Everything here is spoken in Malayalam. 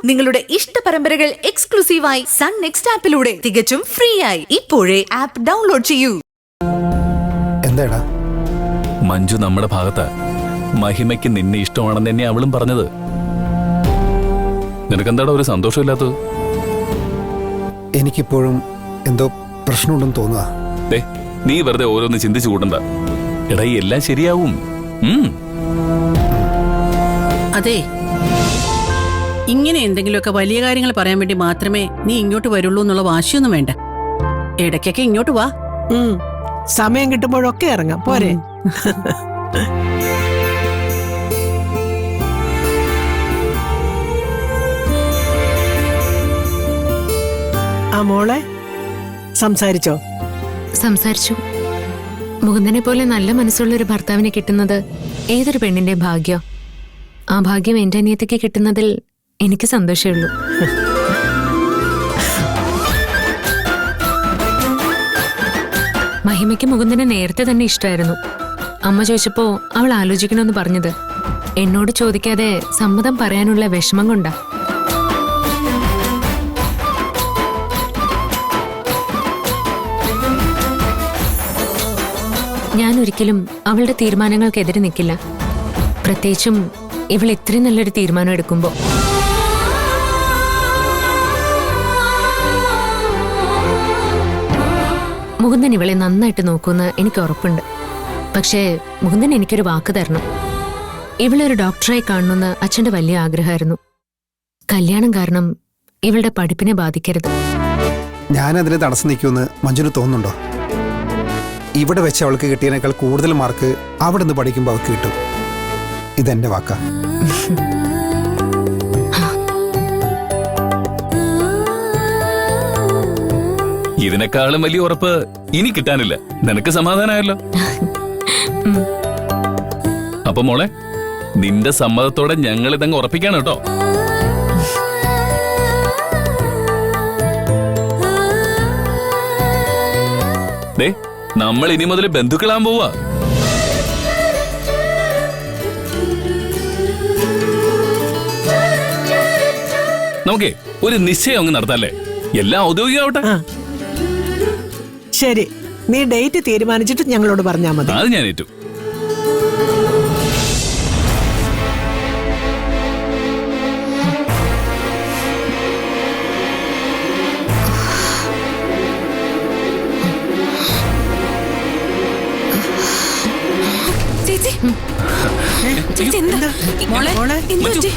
നിങ്ങളുടെ ഇഷ്ട പരമ്പരകൾ എക്സ്ക്ലൂസീവായി സൺ നെക്സ്റ്റ് ആപ്പിലൂടെ തികച്ചും ഫ്രീ ആയി ഇപ്പോഴേ ആപ്പ് ഡൗൺലോഡ് ചെയ്യൂ. എന്താടാ മഞ്ജു നമ്മുടെ ഭാഗത്താ. മഹിമയ്ക്ക് നിന്നെ ഇഷ്ടമാണെന്ന് തന്നെ അവളും പറഞ്ഞത്. നിനക്കെന്താടാ ഒരു സന്തോഷമില്ലാത്തത്? എനിക്കിപ്പോഴും എന്തോ പ്രശ്നമുണ്ടെന്ന് തോന്നുക. നീ വെറുതെ ഓരോന്ന് ചിന്തിച്ചു കൂട്ടണ്ട. എടാ എല്ലാം ശരിയാവും. അതെ, ഇങ്ങനെ എന്തെങ്കിലുമൊക്കെ വലിയ കാര്യങ്ങൾ പറയാൻ വേണ്ടി മാത്രമേ നീ ഇങ്ങോട്ട് വരുള്ളൂ എന്നുള്ള വാശിയൊന്നും വേണ്ട. ഇടയ്ക്കൊക്കെ ഇങ്ങോട്ട് വാ. സമയം കിട്ടുമ്പോഴൊക്കെ ഇറങ്ങാം പോരെ. ആ മോളെ സംസാരിച്ചോ? സംസാരിച്ചു. മുകുന്ദനെ പോലെ നല്ല മനസ്സുള്ളൊരു ഭർത്താവിനെ കിട്ടുന്നത് ഏതൊരു പെണ്ണിന്റെ ഭാഗ്യം. ആ ഭാഗ്യം എന്റെ അനിയത്തിക്ക് കിട്ടുന്നതിൽ എനിക്ക് സന്തോഷമേ ഉള്ളൂ. മഹിമയ്ക്ക് മുകുന്ദനെ നേരത്തെ തന്നെ ഇഷ്ടമായിരുന്നു. അമ്മ ചോദിച്ചപ്പോ അവൾ ആലോചിക്കണമെന്ന് പറഞ്ഞത് എന്നോട് ചോദിക്കാതെ സമ്മതം പറയാനുള്ള വിഷമം കൊണ്ടാ. ഞാൻ ഒരിക്കലും അവളുടെ തീരുമാനങ്ങൾക്കെതിരെ നിൽക്കില്ല, പ്രത്യേകിച്ചും ഇവൾ ഇത്രയും നല്ലൊരു തീരുമാനം എടുക്കുമ്പോ. മുകുന്ദൻ ഇവളെ നന്നായിട്ട് നോക്കുമെന്ന് എനിക്ക് ഉറപ്പുണ്ട്. പക്ഷേ മുകുന്ദൻ എനിക്കൊരു വാക്ക് തരണം. ഇവളൊരു ഡോക്ടറായി കാണണമെന്ന് അച്ഛന്റെ വലിയ ആഗ്രഹമായിരുന്നു. കല്യാണം കാരണം ഇവളുടെ പഠിപ്പിനെ ബാധിക്കരുത്. ഞാനതിന് തടസ്സം നിൽക്കുമെന്ന് മഞ്ജുന് തോന്നുന്നുണ്ടോ? ഇവിടെ വെച്ച് അവൾക്ക് കിട്ടിയതിനേക്കാൾ കൂടുതൽ മാർക്ക് അവിടെ നിന്ന് പഠിക്കുമ്പോൾ അവൾക്ക് കിട്ടും. ഇതെന്റെ വാക്കാ. ഇതിനേക്കാളും വലിയ ഉറപ്പ് ഇനി കിട്ടാനില്ല. നിനക്ക് സമാധാനമായല്ലോ. അപ്പൊ മോളെ, നിന്റെ സമ്മതത്തോടെ ഞങ്ങൾ ഇതങ്ങ് ഉറപ്പിക്കാണ് കേട്ടോ. നമ്മൾ ഇനി മുതൽ ബന്ധുക്കളാൻ പോവാ. നമുക്കേ ഒരു നിശ്ചയം അങ്ങ് നടത്താല്ലേ? എല്ലാം ഔദ്യോഗികമാവട്ടെ. ശരി, നീ ഡേറ്റ് തീരുമാനിച്ചിട്ട് ഞങ്ങളോട് പറഞ്ഞാൽ മതി. അത് ഞാൻ ഏറ്റു. മോളെ എന്തു പറ്റി?